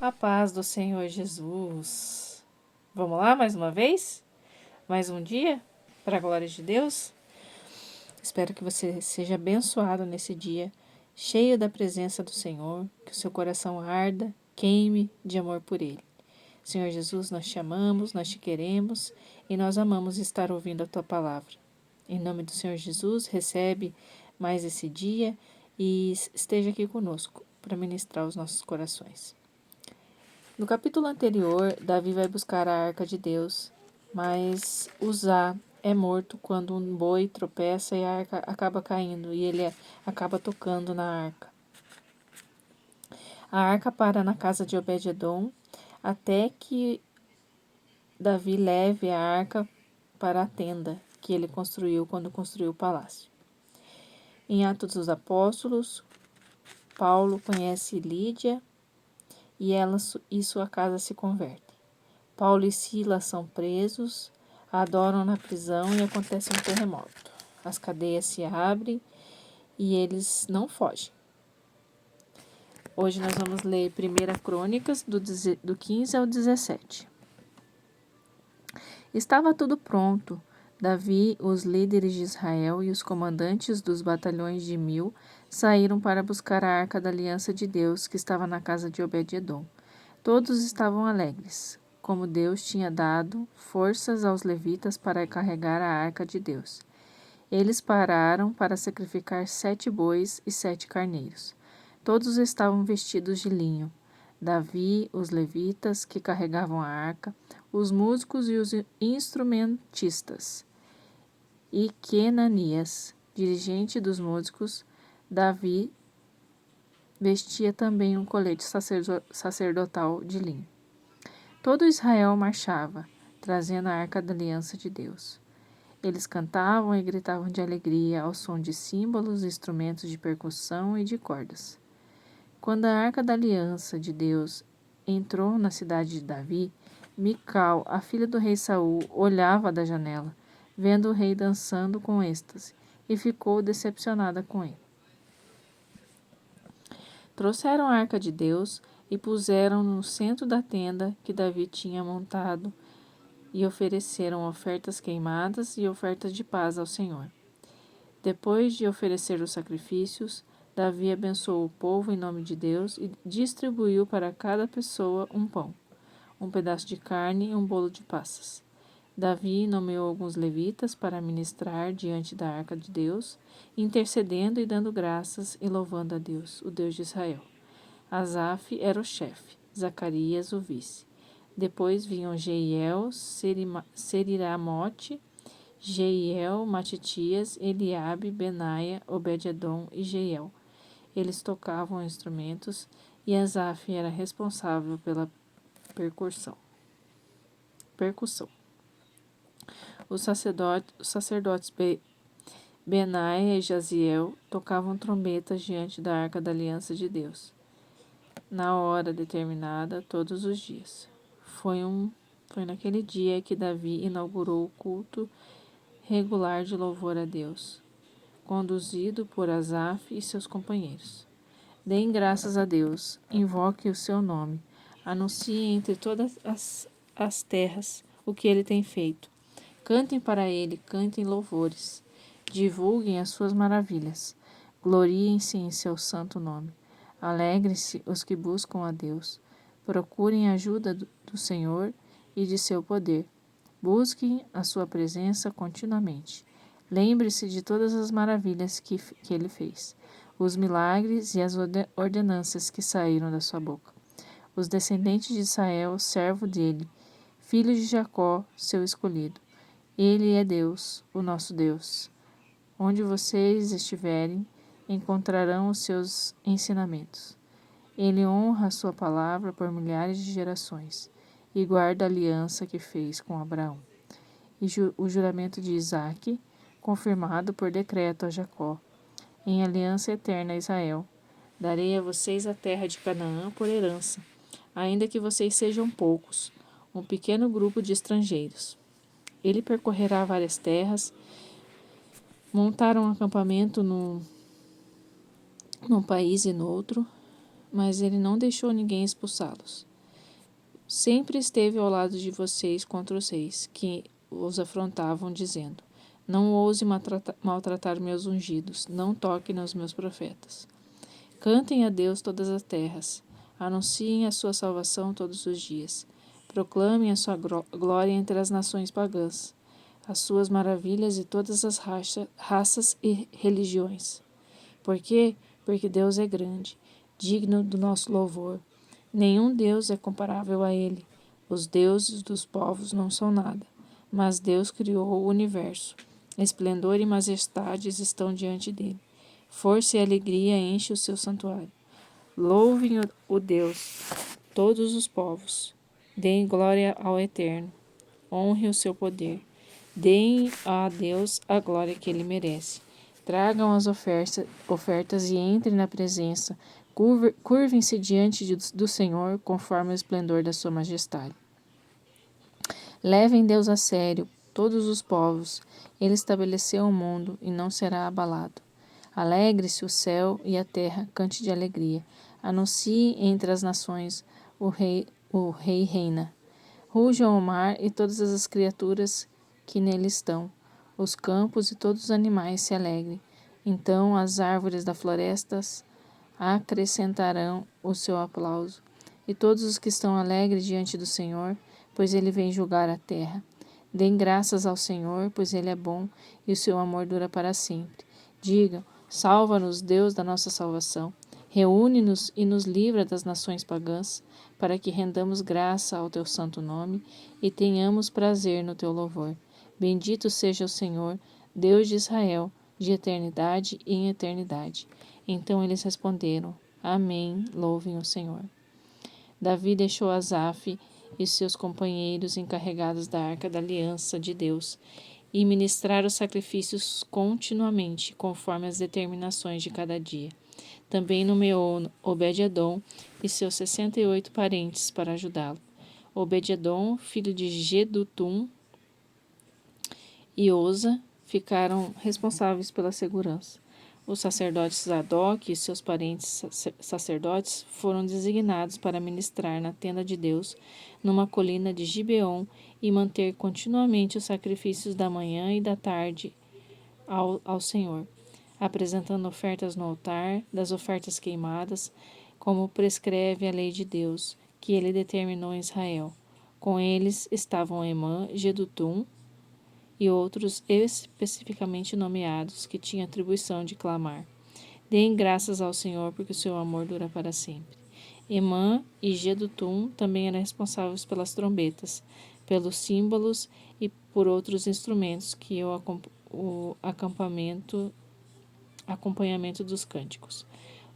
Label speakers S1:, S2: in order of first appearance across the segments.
S1: A paz do Senhor Jesus. Vamos lá mais uma vez? Mais um dia para a glória de Deus? Espero que você seja abençoado nesse dia, cheio da presença do Senhor, que o seu coração arda, queime de amor por Ele. Senhor Jesus, nós te amamos, nós te queremos e nós amamos estar ouvindo a tua palavra. Em nome do Senhor Jesus, recebe mais esse dia e esteja aqui conosco para ministrar os nossos corações. No capítulo anterior, Davi vai buscar a arca de Deus, mas Uzá é morto quando um boi tropeça e a arca acaba caindo e ele acaba tocando na arca. A arca para na casa de Obed-edom até que Davi leve a arca para a tenda que ele construiu quando construiu o palácio. Em Atos dos Apóstolos, Paulo conhece Lídia e ela e sua casa se convertem. Paulo e Silas são presos, adoram na prisão e acontece um terremoto. As cadeias se abrem e eles não fogem. Hoje nós vamos ler 1 Crônicas, do 15 ao 17. Estava tudo pronto. Davi, os líderes de Israel e os comandantes dos batalhões de 1000 saíram para buscar a arca da aliança de Deus que estava na casa de Obed-edom. Todos estavam alegres, como Deus tinha dado forças aos levitas para carregar a arca de Deus. Eles pararam para sacrificar 7 bois e 7 carneiros. Todos estavam vestidos de linho. Davi, os levitas que carregavam a arca, os músicos e os instrumentistas. E Quenanias, dirigente dos músicos, Davi vestia também um colete sacerdotal de linho. Todo Israel marchava, trazendo a arca da aliança de Deus. Eles cantavam e gritavam de alegria ao som de símbolos, instrumentos de percussão e de cordas. Quando a arca da aliança de Deus entrou na cidade de Davi, Mical, a filha do rei Saul, olhava da janela, vendo o rei dançando com êxtase, e ficou decepcionada com ele. Trouxeram a arca de Deus e puseram no centro da tenda que Davi tinha montado e ofereceram ofertas queimadas e ofertas de paz ao Senhor. Depois de oferecer os sacrifícios, Davi abençoou o povo em nome de Deus e distribuiu para cada pessoa um pão, um pedaço de carne e um bolo de passas. Davi nomeou alguns levitas para ministrar diante da arca de Deus, intercedendo e dando graças e louvando a Deus, o Deus de Israel. Asaf era o chefe, Zacarias o vice. Depois vinham Jeiel, Seriramote, Jeiel, Matitias, Eliabe, Benaia, Obed-edom e Jeiel. Eles tocavam instrumentos e Asaf era responsável pela percussão. Os sacerdotes Benaia e Jaziel tocavam trombetas diante da arca da aliança de Deus, na hora determinada todos os dias. Foi naquele dia que Davi inaugurou o culto regular de louvor a Deus, conduzido por Asaf e seus companheiros. Deem graças a Deus, invoquem o seu nome, anunciem entre todas as terras o que ele tem feito. Cantem para ele, cantem louvores, divulguem as suas maravilhas, gloriem-se em seu santo nome. Alegrem-se os que buscam a Deus, procurem a ajuda do Senhor e de seu poder. Busquem a sua presença continuamente. Lembre-se de todas as maravilhas que ele fez, os milagres e as ordenanças que saíram da sua boca. Os descendentes de Israel, servo dele, filho de Jacó, seu escolhido. Ele é Deus, o nosso Deus. Onde vocês estiverem, encontrarão os seus ensinamentos. Ele honra a sua palavra por milhares de gerações e guarda a aliança que fez com Abraão. E o juramento de Isaque, confirmado por decreto a Jacó, em aliança eterna a Israel. Darei a vocês a terra de Canaã por herança, ainda que vocês sejam poucos, um pequeno grupo de estrangeiros. Ele percorrerá várias terras, montaram um acampamento num país e no outro, mas ele não deixou ninguém expulsá-los. sempre esteve ao lado de vocês contra os reis, que os afrontavam, dizendo: Não ouse maltratar meus ungidos, não toque nos meus profetas. Cantem a Deus todas as terras, anunciem a sua salvação todos os dias, proclamem a sua glória entre as nações pagãs, as suas maravilhas e todas as raças e religiões. Por quê? Porque Deus é grande, digno do nosso louvor. Nenhum Deus é comparável a Ele. Os deuses dos povos não são nada, mas Deus criou o universo. Esplendor e majestades estão diante dele. Força e alegria enchem o seu santuário. Louvem o Deus, todos os povos. Deem glória ao Eterno. Honre o seu poder. Deem a Deus a glória que ele merece. Tragam as ofertas e entrem na presença. Curvem-se diante do Senhor conforme o esplendor da sua majestade. Levem Deus a sério, todos os povos. Ele estabeleceu o mundo e não será abalado. Alegre-se o céu e a terra, cante de alegria. Anuncie entre as nações, o rei reina. Rujam o mar e todas as criaturas que nele estão. Os campos e todos os animais se alegrem. Então as árvores da floresta acrescentarão o seu aplauso. E todos os que estão alegres diante do Senhor, pois ele vem julgar a terra. Deem graças ao Senhor, pois ele é bom e o seu amor dura para sempre. Digam: salva-nos, Deus da nossa salvação. Reúne-nos e nos livra das nações pagãs, para que rendamos graça ao teu santo nome e tenhamos prazer no teu louvor. Bendito seja o Senhor, Deus de Israel, de eternidade em eternidade. Então eles responderam: Amém, louvem o Senhor. Davi deixou Asaf e seus companheiros encarregados da arca da aliança de Deus e ministrar os sacrifícios continuamente, conforme as determinações de cada dia. Também nomeou Obed-edom e seus 68 parentes para ajudá-lo. Obed-edom, filho de Gedutum, e Oza ficaram responsáveis pela segurança. Os sacerdotes Zadok e seus parentes sacerdotes foram designados para ministrar na tenda de Deus, numa colina de Gibeon, e manter continuamente os sacrifícios da manhã e da tarde ao Senhor, apresentando ofertas no altar, das ofertas queimadas, como prescreve a lei de Deus, que ele determinou em Israel. Com eles estavam Emã, Gedutum e outros especificamente nomeados, que tinham atribuição de clamar: Deem graças ao Senhor, porque o seu amor dura para sempre. Emã e Gedutum também eram responsáveis pelas trombetas, pelos símbolos e por outros instrumentos que o acompanhamento dos cânticos.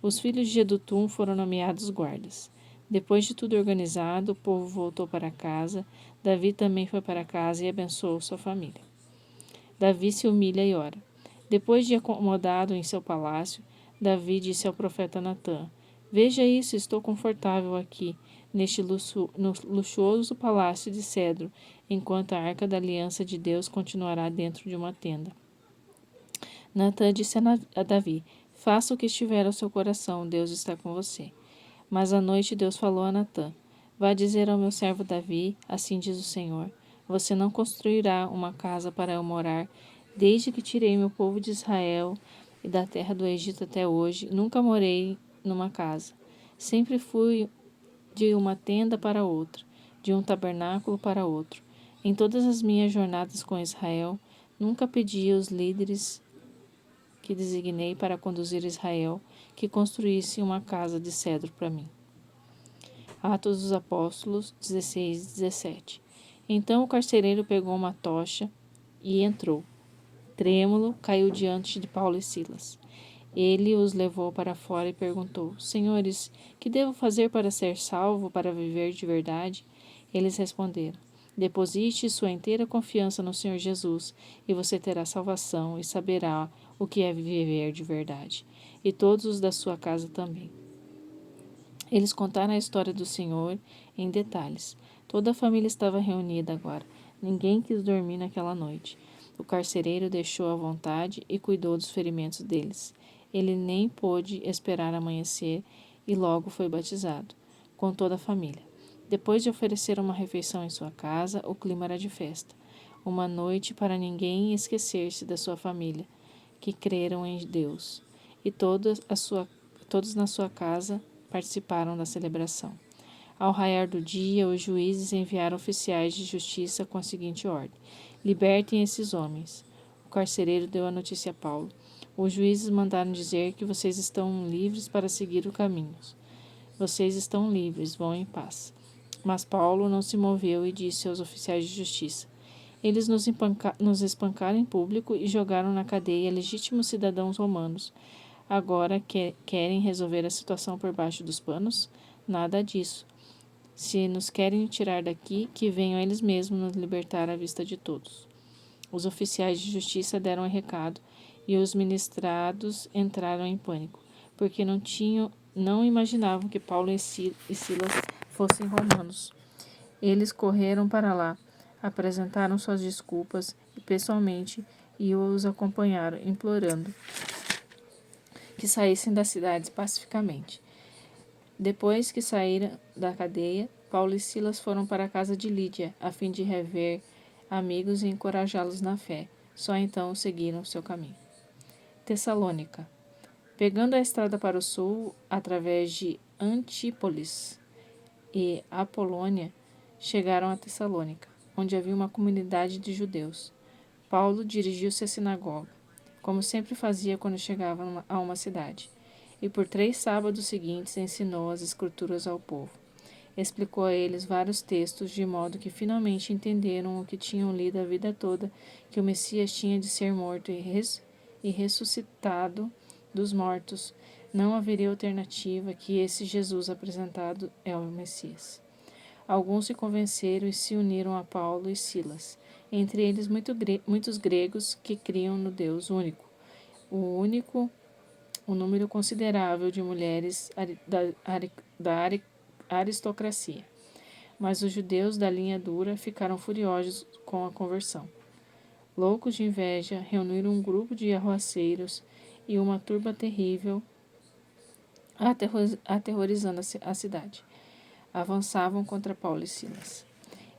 S1: Os filhos de Gedutum foram nomeados guardas. Depois de tudo organizado, o povo voltou para casa. Davi também foi para casa e abençoou sua família. Davi se humilha e ora. Depois de acomodado em seu palácio, Davi disse ao profeta Natã: Veja isso, estou confortável aqui, neste luxuoso palácio de cedro, enquanto a arca da aliança de Deus continuará dentro de uma tenda. Natã disse a Davi: Faça o que estiver ao seu coração, Deus está com você. Mas à noite Deus falou a Natã: Vá dizer ao meu servo Davi, assim diz o Senhor: Você não construirá uma casa para eu morar. Desde que tirei meu povo de Israel e da terra do Egito até hoje, nunca morei numa casa. Sempre fui de uma tenda para outra, de um tabernáculo para outro. Em todas as minhas jornadas com Israel, nunca pedi aos líderes que designei para conduzir Israel que construísse uma casa de cedro para mim. Atos dos Apóstolos 16:17. Então o carcereiro pegou uma tocha e entrou. Trêmulo, caiu diante de Paulo e Silas. Ele os levou para fora e perguntou: Senhores, que devo fazer para ser salvo, para viver de verdade? Eles responderam: Deposite sua inteira confiança no Senhor Jesus, e você terá salvação e saberá o que é viver de verdade, e todos os da sua casa também. Eles contaram a história do Senhor em detalhes. Toda a família estava reunida agora. Ninguém quis dormir naquela noite. O carcereiro deixou à vontade e cuidou dos ferimentos deles. Ele nem pôde esperar amanhecer e logo foi batizado, com toda a família. Depois de oferecer uma refeição em sua casa, o clima era de festa. Uma noite para ninguém esquecer-se da sua família, que creram em Deus. E todos na sua casa participaram da celebração. Ao raiar do dia, os juízes enviaram oficiais de justiça com a seguinte ordem: libertem esses homens. O carcereiro deu a notícia a Paulo. Os juízes mandaram dizer que vocês estão livres para seguir o caminho. Vocês estão livres, vão em paz. Mas Paulo não se moveu e disse aos oficiais de justiça: eles nos espancaram em público e jogaram na cadeia legítimos cidadãos romanos. Agora querem resolver a situação por baixo dos panos? Nada disso. Se nos querem tirar daqui, que venham eles mesmos nos libertar à vista de todos. Os oficiais de justiça deram o recado e os ministrados entraram em pânico, porque não imaginavam que Paulo e Silas fossem romanos. Eles correram para lá, apresentaram suas desculpas pessoalmente e os acompanharam, implorando que saíssem das cidades pacificamente. Depois que saíram da cadeia, Paulo e Silas foram para a casa de Lídia, a fim de rever amigos e encorajá-los na fé. Só então seguiram seu caminho. Tessalônica. Pegando a estrada para o sul, através de Antípolis e Apolônia, chegaram a Tessalônica, onde havia uma comunidade de judeus. Paulo dirigiu-se à sinagoga, como sempre fazia quando chegava a uma cidade, e por 3 sábados seguintes ensinou as Escrituras ao povo. Explicou a eles vários textos, de modo que finalmente entenderam o que tinham lido a vida toda, que o Messias tinha de ser morto e ressuscitado dos mortos. Não haveria alternativa, que esse Jesus apresentado é o Messias. Alguns se convenceram e se uniram a Paulo e Silas, entre eles muitos gregos que criam no Deus único. Um número considerável de mulheres da aristocracia. Mas os judeus da linha dura ficaram furiosos com a conversão. Loucos de inveja, reuniram um grupo de arruaceiros e uma turba terrível, aterrorizando a cidade. Avançavam contra Paulo e Silas.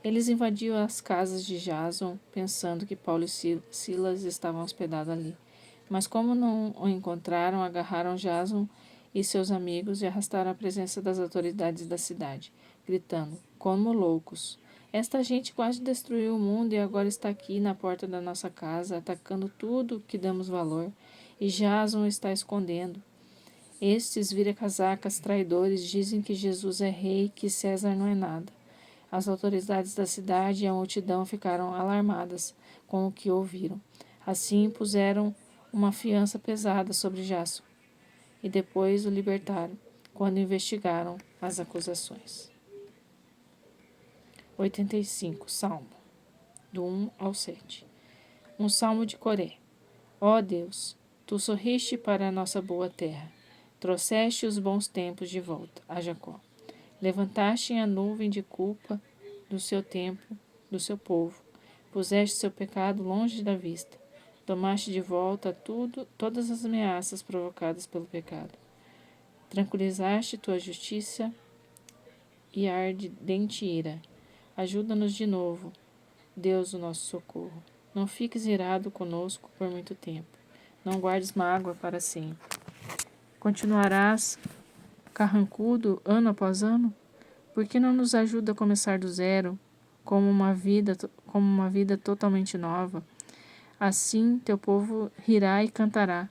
S1: Eles invadiam as casas de Jason, pensando que Paulo e Silas estavam hospedados ali. Mas como não o encontraram, agarraram Jason e seus amigos e arrastaram à presença das autoridades da cidade, gritando, como loucos: esta gente quase destruiu o mundo e agora está aqui na porta da nossa casa, atacando tudo que damos valor, e Jason está escondendo. Estes vira-casacas traidores dizem que Jesus é rei e que César não é nada. As autoridades da cidade e a multidão ficaram alarmadas com o que ouviram. Assim puseram uma fiança pesada sobre Jason e depois o libertaram, quando investigaram as acusações. 85. Salmo, do 1 ao 7. Um salmo de Coré. Ó Deus, tu sorriste para a nossa boa terra, trouxeste os bons tempos de volta a Jacó. Levantaste a nuvem de culpa do seu tempo, do seu povo, puseste seu pecado longe da vista, tomaste de volta todas as ameaças provocadas pelo pecado. Tranquilizaste tua justiça e ardente ira. Ajuda-nos de novo, Deus, o nosso socorro. Não fiques irado conosco por muito tempo. Não guardes mágoa para sempre. Continuarás carrancudo ano após ano? Por que não nos ajuda a começar do zero, como uma vida totalmente nova? Assim teu povo rirá e cantará.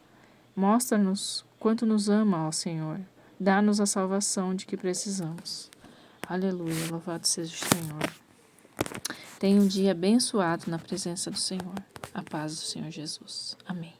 S1: Mostra-nos quanto nos ama, ó Senhor. Dá-nos a salvação de que precisamos. Aleluia, louvado seja o Senhor. Tenha um dia abençoado na presença do Senhor. A paz do Senhor Jesus. Amém.